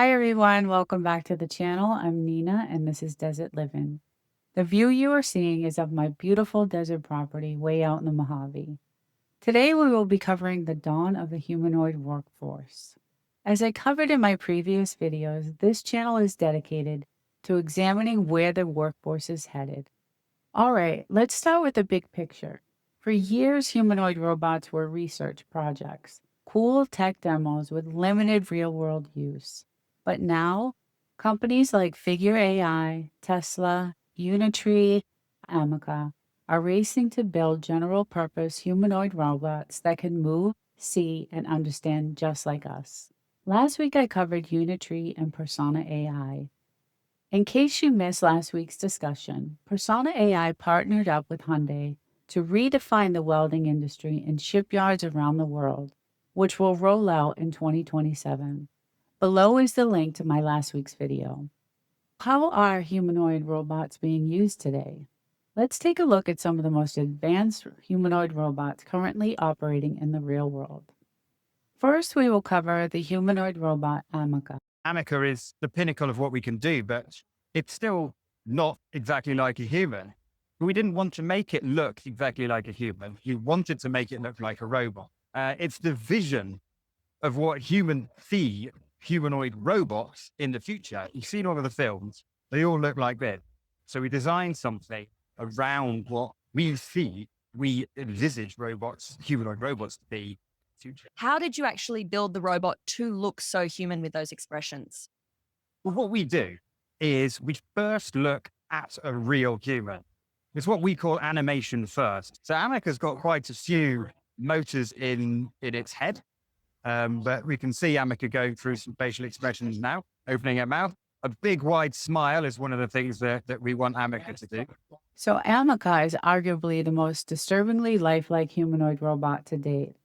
Hi everyone, welcome back to the channel. I'm Nina and this is Desert-Livin. The view you are seeing is of my beautiful desert property way out in the Mojave. Today we will be covering the dawn of the humanoid workforce. As I covered in my previous videos, this channel is dedicated to examining where the workforce is headed. Alright, let's start with the big picture. For years, humanoid robots were research projects, cool tech demos with limited real-world use. But now, companies like Figure AI, Tesla, Unitree, Ameca are racing to build general-purpose humanoid robots that can move, see, and understand just like us. Last week, I covered Unitree and Persona AI. In case you missed last week's discussion, Persona AI partnered up with Hyundai to redefine the welding industry in shipyards around the world, which will roll out in 2027. Below is the link to my last week's video. How are humanoid robots being used today? Let's take a look at some of the most advanced humanoid robots currently operating in the real world. First, we will cover the humanoid robot Ameca. Ameca is the pinnacle of what we can do, but it's still not exactly like a human. We didn't want to make it look exactly like a human. We wanted to make it look like a robot. It's the vision of what humans see humanoid robots in the future. You've seen all of the films. They all look like this. So we designed something around what we see, we envisage robots, humanoid robots to be. How did you actually build the robot to look so human with those expressions? Well, what we do is we first look at a real human. It's what we call animation first. So Ameca's got quite a few motors in its head, but we can see Ameca going through some facial expressions now, opening her mouth. A big wide smile is one of the things that we want Ameca to do. So Ameca is arguably the most disturbingly lifelike humanoid robot to date.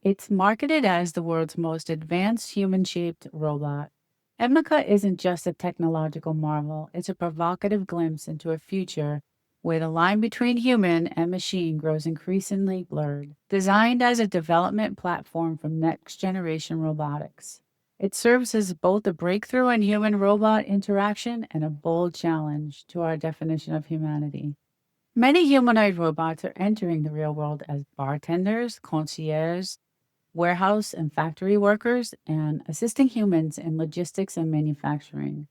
It's marketed as the world's most advanced human-shaped robot. Ameca isn't just a technological marvel, it's a provocative glimpse into a future where the line between human and machine grows increasingly blurred. Designed as a development platform for next-generation robotics, it serves as both a breakthrough in human-robot interaction and a bold challenge to our definition of humanity. Many humanoid robots are entering the real world as bartenders, concierges, warehouse and factory workers, and assisting humans in logistics and manufacturing.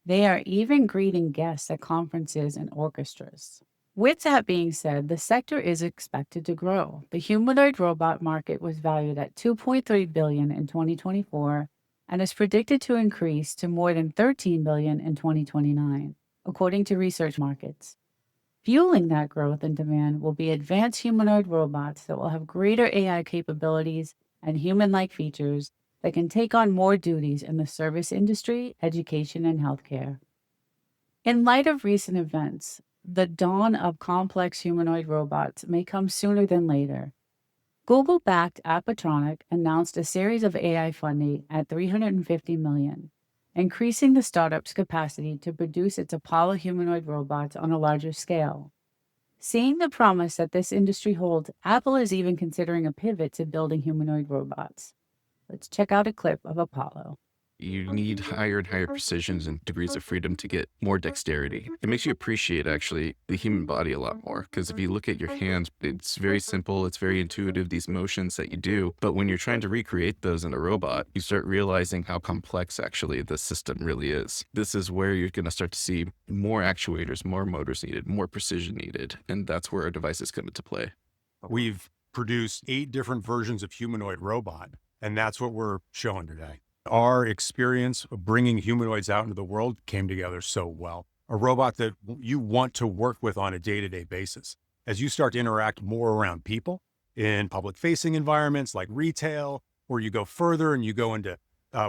They are even greeting guests at conferences and orchestras. With that being said, the sector is expected to grow. The humanoid robot market was valued at $2.3 billion in 2024 and is predicted to increase to more than $13 billion in 2029, according to research markets. Fueling that growth and demand will be advanced humanoid robots that will have greater AI capabilities and human-like features that can take on more duties in the service industry, education, and healthcare. In light of recent events, the dawn of complex humanoid robots may come sooner than later. Google-backed Appatronic announced a series of AI funding at $350 million, increasing the startup's capacity to produce its Apollo humanoid robots on a larger scale. Seeing the promise that this industry holds, Apple is even considering a pivot to building humanoid robots. Let's check out a clip of Apollo. You need higher and higher precisions and degrees of freedom to get more dexterity. It makes you appreciate actually the human body a lot more, because if you look at your hands, it's very simple, it's very intuitive, these motions that you do. But when you're trying to recreate those in a robot, you start realizing how complex actually the system really is. This is where you're going to start to see more actuators, more motors needed, more precision needed. And that's where our devices come into play. We've produced 8 different versions of humanoid robot, and that's what we're showing today. Our experience of bringing humanoids out into the world came together so well. A robot that you want to work with on a day-to-day basis. As you start to interact more around people in public-facing environments like retail, or you go further and you go into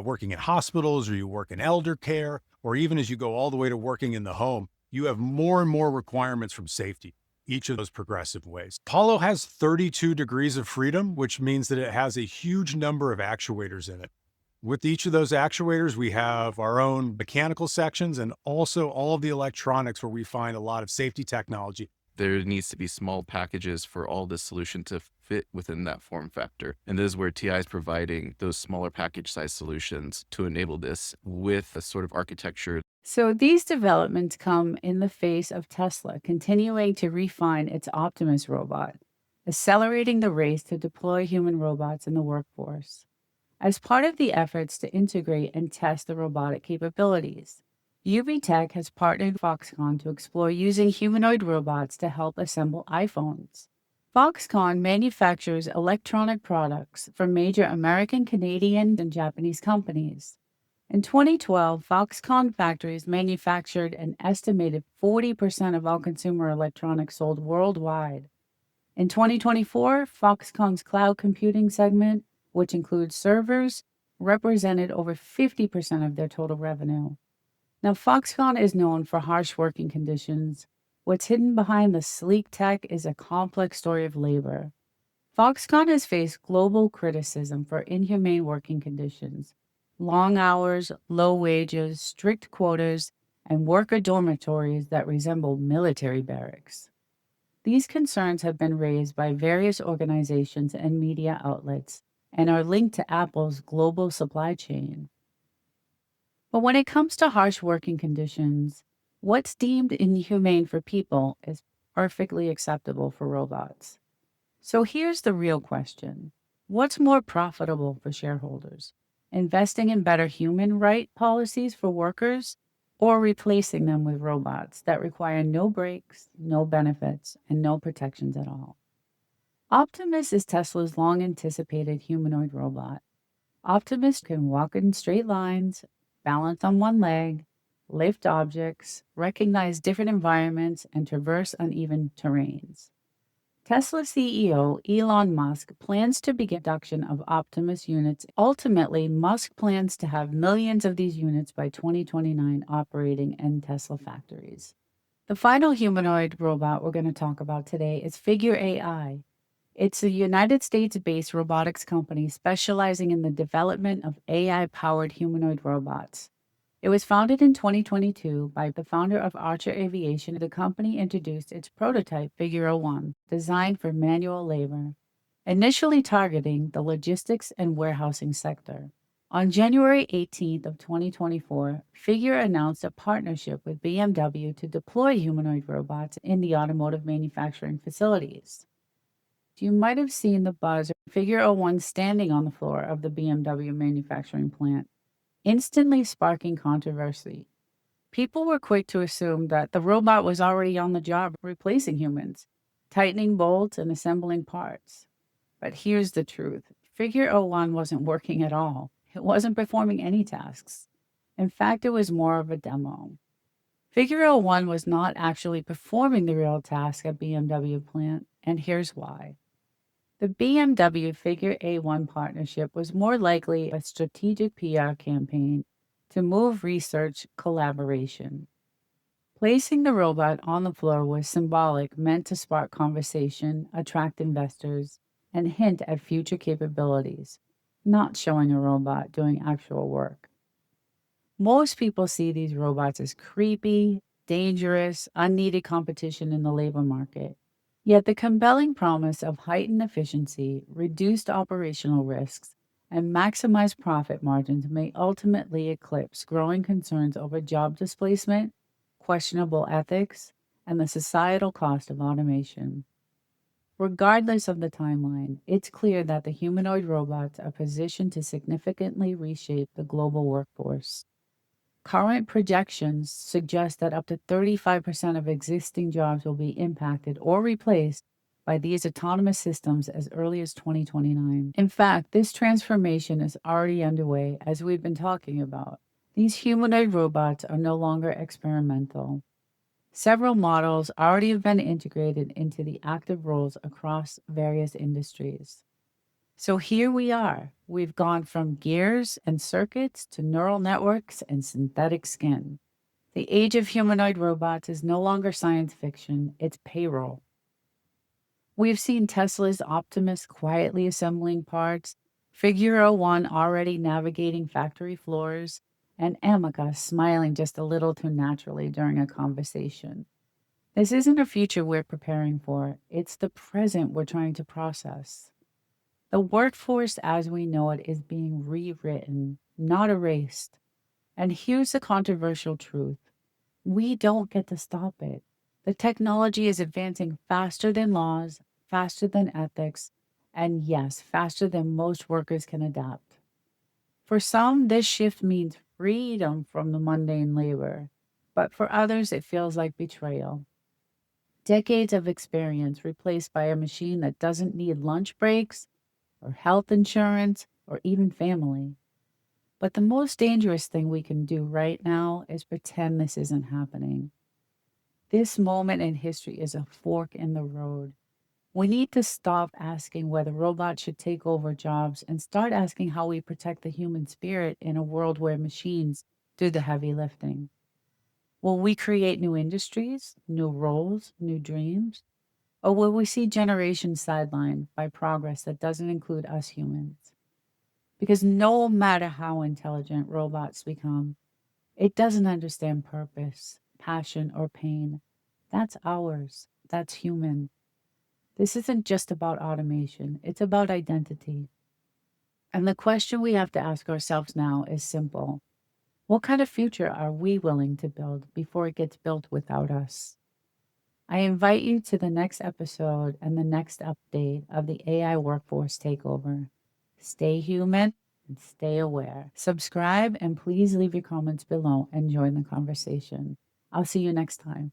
working in hospitals, or you work in elder care, or even as you go all the way to working in the home, you have more and more requirements from safety, each of those progressive ways. Apollo has 32 degrees of freedom, which means that it has a huge number of actuators in it. With each of those actuators, we have our own mechanical sections and also all of the electronics where we find a lot of safety technology there needs to be small packages for all this solution to fit within that form factor. And this is where TI is providing those smaller package size solutions to enable this with a sort of architecture. So these developments come in the face of Tesla continuing to refine its Optimus robot, accelerating the race to deploy human robots in the workforce. As part of the efforts to integrate and test the robotic capabilities, UV Tech has partnered with Foxconn to explore using humanoid robots to help assemble iPhones. Foxconn manufactures electronic products for major American, Canadian, and Japanese companies. In 2012, Foxconn factories manufactured an estimated 40% of all consumer electronics sold worldwide. In 2024, Foxconn's cloud computing segment, which includes servers, represented over 50% of their total revenue. Now, Foxconn is known for harsh working conditions. What's hidden behind the sleek tech is a complex story of labor. Foxconn has faced global criticism for inhumane working conditions, long hours, low wages, strict quotas, and worker dormitories that resemble military barracks. These concerns have been raised by various organizations and media outlets and are linked to Apple's global supply chain. But when it comes to harsh working conditions, what's deemed inhumane for people is perfectly acceptable for robots. So here's the real question. What's more profitable for shareholders? Investing in better human right policies for workers, or replacing them with robots that require no breaks, no benefits, and no protections at all? Optimus is Tesla's long-anticipated humanoid robot. Optimus can walk in straight lines, balance on one leg, lift objects, recognize different environments, and traverse uneven terrains. Tesla CEO Elon Musk plans to begin production of Optimus units. Ultimately, Musk plans to have millions of these units by 2029 operating in Tesla factories. The final humanoid robot we're going to talk about today is Figure AI. It's a United States-based robotics company specializing in the development of AI-powered humanoid robots. It was founded in 2022 by the founder of Archer Aviation. The company introduced its prototype Figure 1, designed for manual labor, initially targeting the logistics and warehousing sector. On January 18th of 2024, Figure announced a partnership with BMW to deploy humanoid robots in the automotive manufacturing facilities. You might have seen the buzz of Figure 1 standing on the floor of the BMW manufacturing plant, instantly sparking controversy. People were quick to assume that the robot was already on the job replacing humans, tightening bolts and assembling parts. But here's the truth. Figure 1 wasn't working at all. It wasn't performing any tasks. In fact, it was more of a demo. Figure 1 was not actually performing the real task at BMW plant, and here's why. The BMW Figure A1 partnership was more likely a strategic PR campaign to move research collaboration. Placing the robot on the floor was symbolic, meant to spark conversation, attract investors, and hint at future capabilities, not showing a robot doing actual work. Most people see these robots as creepy, dangerous, unneeded competition in the labor market. Yet the compelling promise of heightened efficiency, reduced operational risks, and maximized profit margins may ultimately eclipse growing concerns over job displacement, questionable ethics, and the societal cost of automation. Regardless of the timeline, it's clear that the humanoid robots are positioned to significantly reshape the global workforce. Current projections suggest that up to 35% of existing jobs will be impacted or replaced by these autonomous systems as early as 2029. In fact, this transformation is already underway, as we've been talking about. These humanoid robots are no longer experimental. Several models already have been integrated into the active roles across various industries. So here we are. We've gone from gears and circuits to neural networks and synthetic skin. The age of humanoid robots is no longer science fiction, it's payroll. We've seen Tesla's Optimus quietly assembling parts, Figure 1 already navigating factory floors, and Ameca smiling just a little too naturally during a conversation. This isn't a future we're preparing for, it's the present we're trying to process. The workforce as we know it is being rewritten, not erased. And here's the controversial truth: we don't get to stop it. The technology is advancing faster than laws, faster than ethics, and yes, faster than most workers can adapt. For some, this shift means freedom from the mundane labor, but for others, it feels like betrayal. Decades of experience replaced by a machine that doesn't need lunch breaks, or health insurance, or even family. But the most dangerous thing we can do right now is pretend this isn't happening. This moment in history is a fork in the road. We need to stop asking whether robots should take over jobs and start asking how we protect the human spirit in a world where machines do the heavy lifting. Will we create new industries, new roles, new dreams? Or will we see generations sidelined by progress that doesn't include us humans? Because no matter how intelligent robots become, it doesn't understand purpose, passion, or pain. That's ours. That's human. This isn't just about automation, it's about identity. And the question we have to ask ourselves now is simple: what kind of future are we willing to build before it gets built without us? I invite you to the next episode and the next update of the AI workforce takeover. Stay human and stay aware. Subscribe and please leave your comments below and join the conversation. I'll see you next time.